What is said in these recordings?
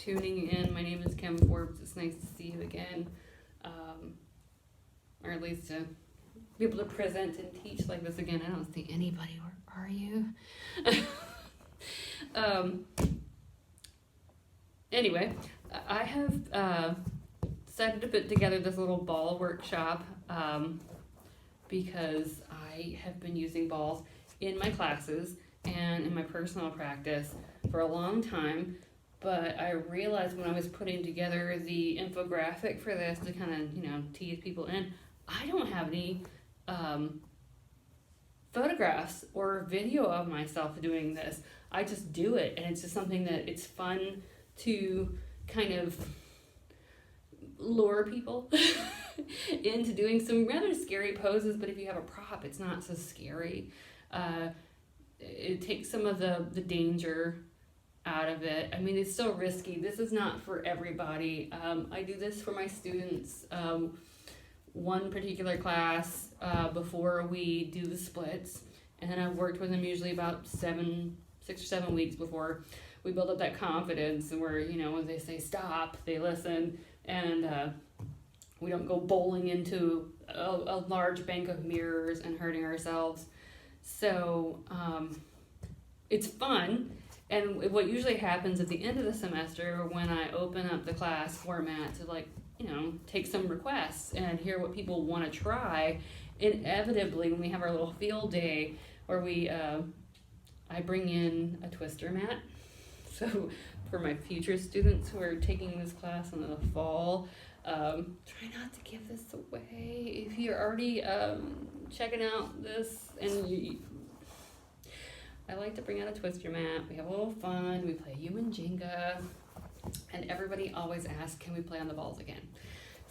tuning in. My name is Kim Forbes. It's nice to see you again, or at least to be able to present and teach like this again. I don't see anybody, or are you? Anyway, I have decided to put together this little ball workshop because I have been using balls in my classes and in my personal practice for a long time, but I realized when I was putting together the infographic for this to kind of, tease people in, I don't have any photographs or video of myself doing this. I just do it, and it's just something that it's fun to kind of lure people into doing some rather scary poses, but if you have a prop, it's not so scary. It takes some of the danger out of it. I mean, it's still risky. This is not for everybody. I do this for my students. One particular class before we do the splits, and then I've worked with them usually about 6 or 7 weeks before we build up that confidence, and where, when they say stop, they listen, and we don't go bowling into a large bank of mirrors and hurting ourselves. So it's fun. And what usually happens at the end of the semester when I open up the class format to take some requests and hear what people want to try, inevitably when we have our little field day where I bring in a twister mat. So for my future students who are taking this class in the fall, try not to give this away. If you're already checking out this, and I like to bring out a twister mat. We have a little fun. We play human Jenga, and everybody always asks, "Can we play on the balls again?"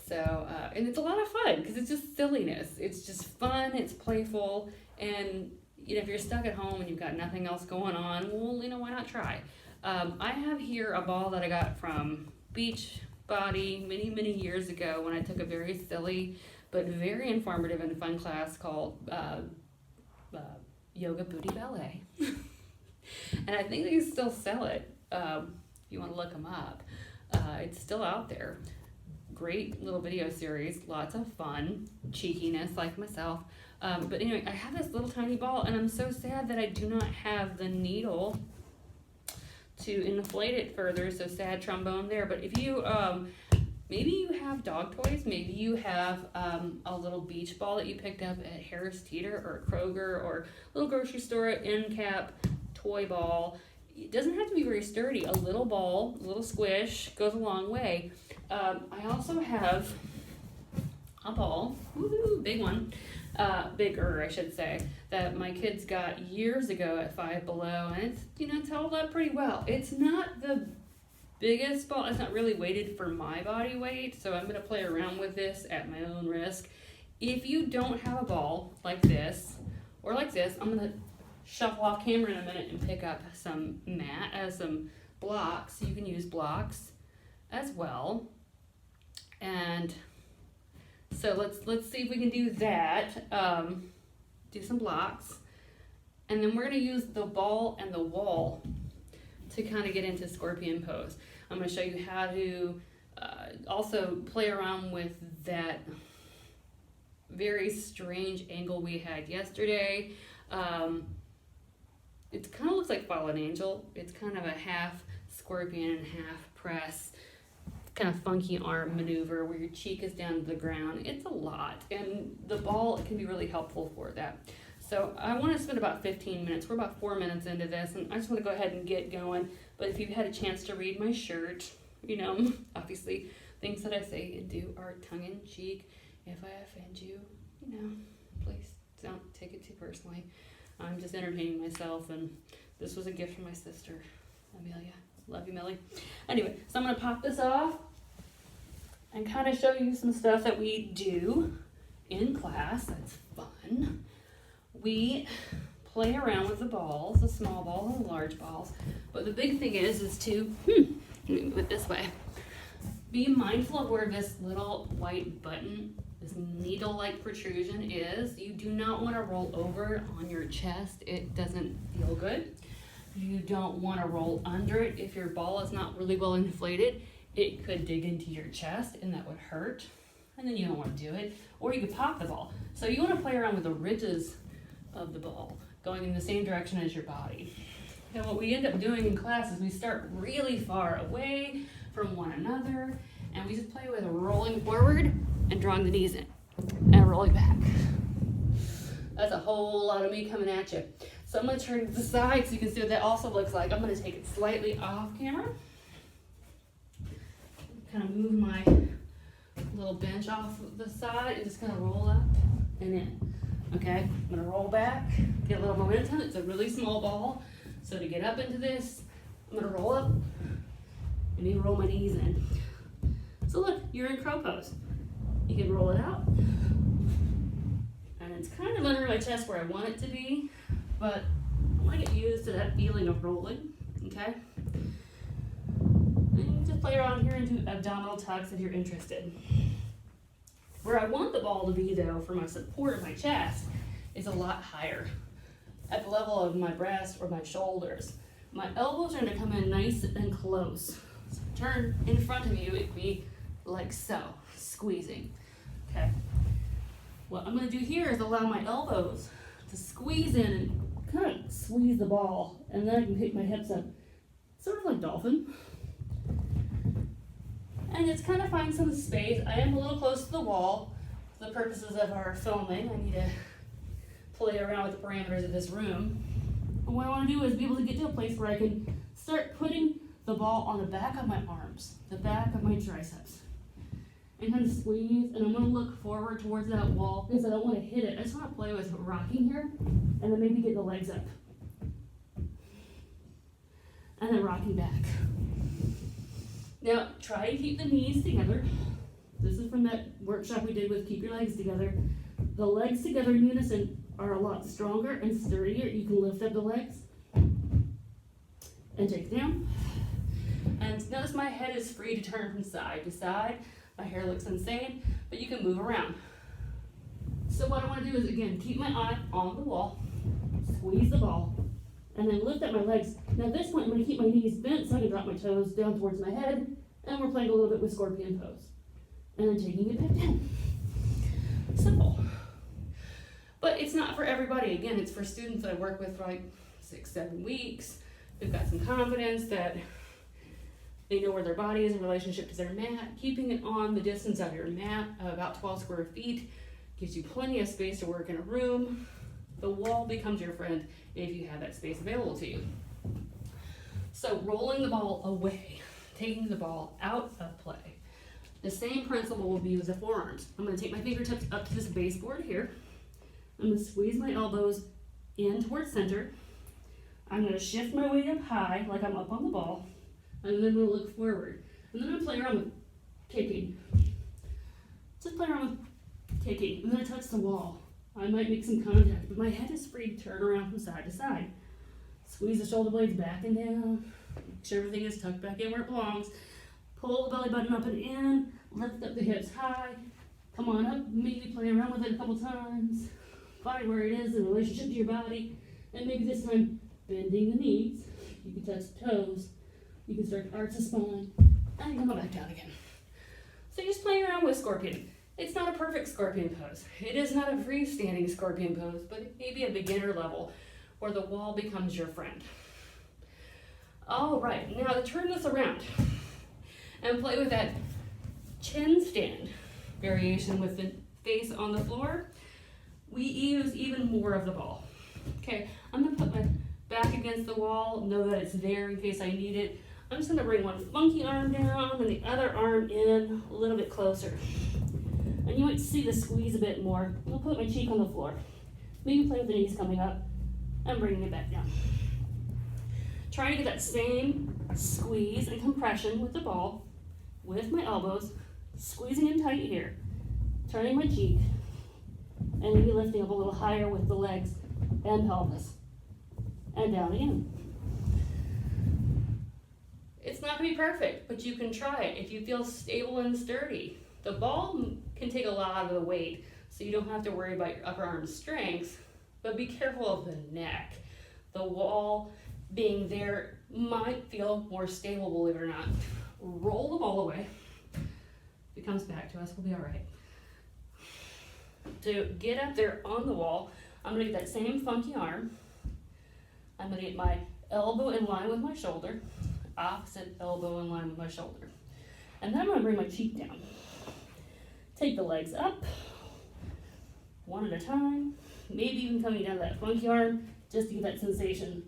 So, and it's a lot of fun because it's just silliness. It's just fun. It's playful, and if you're stuck at home and you've got nothing else going on, well, why not try? I have here a ball that I got from Beachbody many years ago when I took a very silly but very informative and fun class called Yoga Booty Ballet. And I think they still sell it. If you want to look them up, it's still out there. Great little video series, lots of fun, cheekiness like myself. But anyway, I have this little tiny ball, and I'm so sad that I do not have the needle to inflate it further. So sad trombone there. But if you maybe you have dog toys, maybe you have a little beach ball that you picked up at Harris Teeter or Kroger or little grocery store, end cap toy ball. It doesn't have to be very sturdy. A little ball, a little squish goes a long way. I also have a ball, big one, bigger I should say, that my kids got years ago at Five Below, and it's held up pretty well. It's not the biggest ball. It's not really weighted for my body weight, so I'm going to play around with this at my own risk. If you don't have a ball like this or like this, I'm going to shuffle off camera in a minute and pick up some some blocks. You can use blocks as well. And so let's see if we can do that. Do some blocks, and then we're going to use the ball and the wall to kind of get into scorpion pose. I'm going to show you how to also play around with that very strange angle we had yesterday. It kind of looks like fallen angel. It's kind of a half scorpion and half press, kind of funky arm maneuver where your cheek is down to the ground. It's a lot, and the ball can be really helpful for that. So I want to spend about 15 minutes. We're about 4 minutes into this, and I just want to go ahead and get going. But if you've had a chance to read my shirt, obviously things that I say and do are tongue-in-cheek. If I offend you, please don't take it too personally. I'm just entertaining myself, and this was a gift from my sister, Amelia. Love you, Millie. Anyway, so I'm going to pop this off and kind of show you some stuff that we do in class. That's fun. We play around with the balls, the small balls and the large balls. But the big thing is to, let me move it this way. Be mindful of where this little white button, this needle-like protrusion is. You do not want to roll over on your chest. It doesn't feel good. You don't want to roll under it. If your ball is not really well inflated, it could dig into your chest and that would hurt. And then you don't want to do it. Or you could pop the ball. So you want to play around with the ridges of the ball, going in the same direction as your body. And what we end up doing in class is we start really far away from one another, and we just play with rolling forward and drawing the knees in and rolling back. That's a whole lot of me coming at you. So I'm going to turn to the side so you can see what that also looks like. I'm going to take it slightly off camera. Kind of move my little bench off the side and just kind of roll up and in. Okay, I'm going to roll back, get a little momentum. It's a really small ball. So to get up into this, I'm going to roll up and then roll my knees in. So look, you're in crow pose. You can roll it out. And it's kind of under my chest where I want it to be, but I want to get used to that feeling of rolling, okay? And you just play around here into abdominal tucks if you're interested. Where I want the ball to be, though, for my support of my chest, is a lot higher, at the level of my breast or my shoulders. My elbows are going to come in nice and close. So turn in front of you, it'd be like so, squeezing. Okay. What I'm going to do here is allow my elbows to squeeze in and kind of squeeze the ball, and then I can pick my hips up, sort of like dolphin. And just kind of find some space. I am a little close to the wall for the purposes of our filming. I need to play around with the parameters of this room. And what I want to do is be able to get to a place where I can start putting the ball on the back of my arms, the back of my triceps, and kind of squeeze. And I'm going to look forward towards that wall because I don't want to hit it. I just want to play with rocking here, and then maybe get the legs up, and then rocking back. Now try to keep the knees together. This is from that workshop we did with Keep Your Legs Together. The legs together in unison are a lot stronger and sturdier. You can lift up the legs and take it down. And notice my head is free to turn from side to side. My hair looks insane, but you can move around. So what I want to do is, again, keep my eye on the wall, squeeze the ball, and then lift up my legs. Now at this point, I'm going to keep my knees bent so I can drop my toes down towards my head, and we're playing a little bit with scorpion pose. And then taking it back down. Simple. But it's not for everybody. Again, it's for students that I work with for like 6-7 weeks. They've got some confidence that they know where their body is in relationship to their mat. Keeping it on the distance of your mat, about 12 square feet, gives you plenty of space to work in a room. The wall becomes your friend if you have that space available to you. So rolling the ball away, taking the ball out of play. The same principle will be used with the forearms. I'm going to take my fingertips up to this baseboard here. I'm going to squeeze my elbows in towards center. I'm going to shift my weight up high like I'm up on the ball. And then I'm going to look forward. And then I'm going to play around with kicking. Just play around with kicking. I'm going to touch the wall. I might make some contact, but my head is free to turn around from side to side. Squeeze the shoulder blades back and down. Make sure everything is tucked back in where it belongs. Pull the belly button up and in. Lift up the hips high. Come on up. Maybe play around with it a couple times. Find where it is in relationship to your body. And maybe this time, bending the knees. You can touch the toes. You can start to arch the spine. And come back down again. So you're just playing around with scorpion. It's not a perfect scorpion pose. It is not a freestanding scorpion pose, but it may be a beginner level where the wall becomes your friend. All right, now to turn this around and play with that chin stand variation with the face on the floor, we use even more of the ball. Okay, I'm gonna put my back against the wall, know that it's there in case I need it. I'm just gonna bring one funky arm down and the other arm in a little bit closer. And you might see the squeeze a bit more. I'll put my cheek on the floor. Maybe play with the knees coming up and bringing it back down. Try to get that same squeeze and compression with the ball, with my elbows, squeezing in tight here, turning my cheek, and maybe lifting up a little higher with the legs and pelvis, and down again. It's not going to be perfect, but you can try it if you feel stable and sturdy. The ball can take a lot of the weight, so you don't have to worry about your upper arm strength, but be careful of the neck. The wall being there might feel more stable, believe it or not. Roll the ball away. If it comes back to us, we'll be all right. To get up there on the wall, I'm gonna get that same funky arm. I'm gonna get my elbow in line with my shoulder, opposite elbow in line with my shoulder. And then I'm gonna bring my cheek down. Take the legs up, one at a time, maybe even coming down that funky arm, just to get that sensation,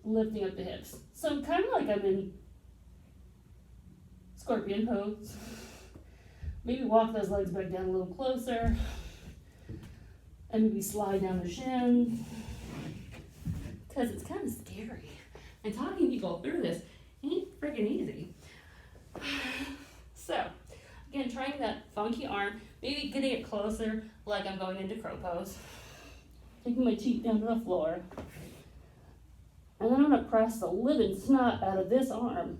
lifting up the hips. So kind of like I'm in scorpion pose. Maybe walk those legs back down a little closer, and maybe slide down the shin, because it's kind of scary. And talking people through this ain't freaking easy. So, again, trying that funky arm, maybe getting it closer like I'm going into crow pose. Taking my cheek down to the floor. And then I'm gonna press the living snot out of this arm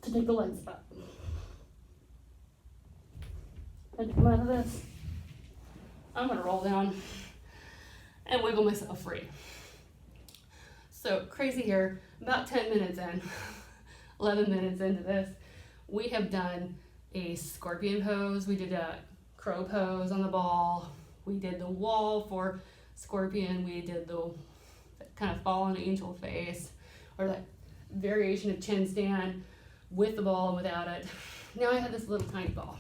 to take the legs up. And to come out of this, I'm gonna roll down and wiggle myself free. So crazy here, about 10 minutes in, 11 minutes into this, we have done a scorpion pose, we did a crow pose on the ball, we did the wall for scorpion, we did the kind of fallen angel face, or that variation of chin stand with the ball and without it. Now I have this little tiny ball.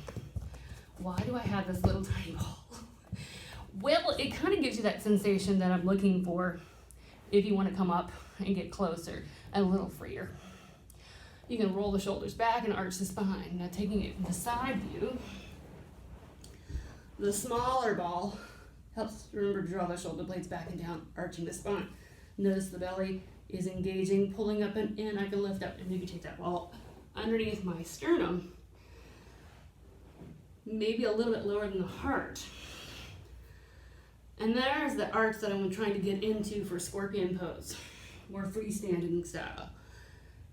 Why do I have this little tiny ball? Well, it kind of gives you that sensation that I'm looking for if you want to come up and get closer and a little freer. You can roll the shoulders back and arch the spine. Now taking it from the side view, the smaller ball helps remember to draw the shoulder blades back and down, arching the spine. Notice the belly is engaging, pulling up and in. I can lift up and maybe take that ball underneath my sternum, maybe a little bit lower than the heart. And there's the arch that I'm trying to get into for scorpion pose, more freestanding style.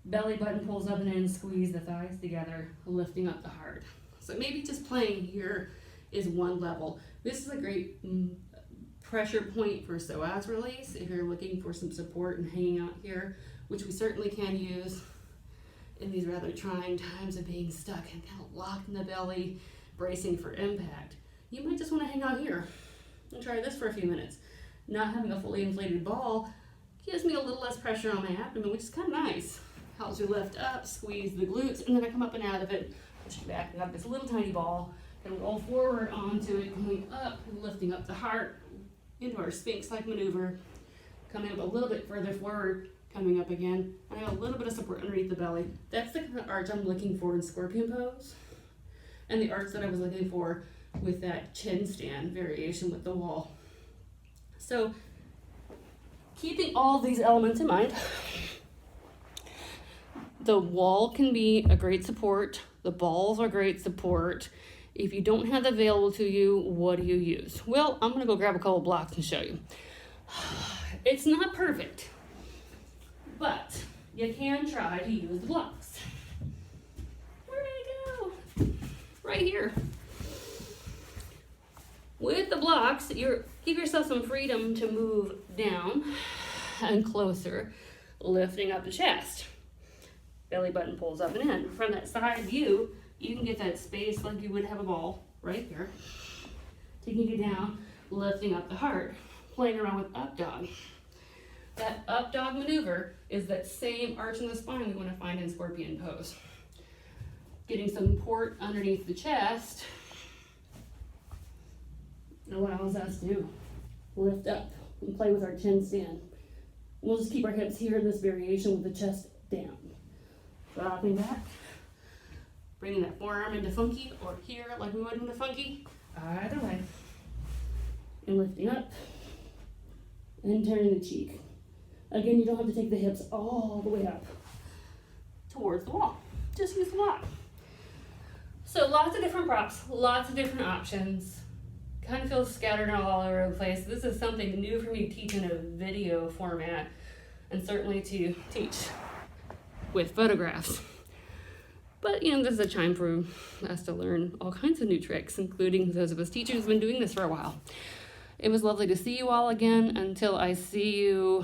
Belly button pulls up and in, squeeze the thighs together, lifting up the heart. So maybe just playing here is one level. This is a great pressure point for psoas release if you're looking for some support and hanging out here, which we certainly can use in these rather trying times of being stuck and kind of locked in the belly, bracing for impact. You might just want to hang out here and try this for a few minutes. Not having a fully inflated ball gives me a little less pressure on my abdomen, which is kind of nice. Helps you lift up, squeeze the glutes, and then I come up and out of it, push it back, and got this little tiny ball, and roll forward onto it, coming up and lifting up the heart into our Sphinx-like maneuver, coming up a little bit further forward, coming up again, and I have a little bit of support underneath the belly. That's the kind of arch I'm looking for in scorpion pose, and the arch that I was looking for with that chin stand variation with the wall. So, keeping all these elements in mind, the wall can be a great support, the balls are great support. If you don't have that available to you, what do you use? Well, I'm gonna go grab a couple blocks and show you. It's not perfect, but you can try to use the blocks. Where did it go? Right here. With the blocks, you give yourself some freedom to move down and closer, lifting up the chest. Belly button pulls up and in. From that side view, you can get that space like you would have a ball right there. Taking it down, lifting up the heart, playing around with up dog. That up dog maneuver is that same arch in the spine we want to find in scorpion pose. Getting some support underneath the chest allows us to lift up and play with our chin stand. We'll just keep our hips here in this variation with the chest down. Dropping back, bringing that forearm into funky, or here like we would into funky, either way. And lifting up, and turning the cheek. Again, you don't have to take the hips all the way up towards the wall. Just use the block. So lots of different props, lots of different options. Kind of feels scattered all over the place. This is something new for me to teach in a video format, and certainly to teach with photographs. But this is a time for us to learn all kinds of new tricks, including those of us teachers who've been doing this for a while. It was lovely to see you all again. Until I see you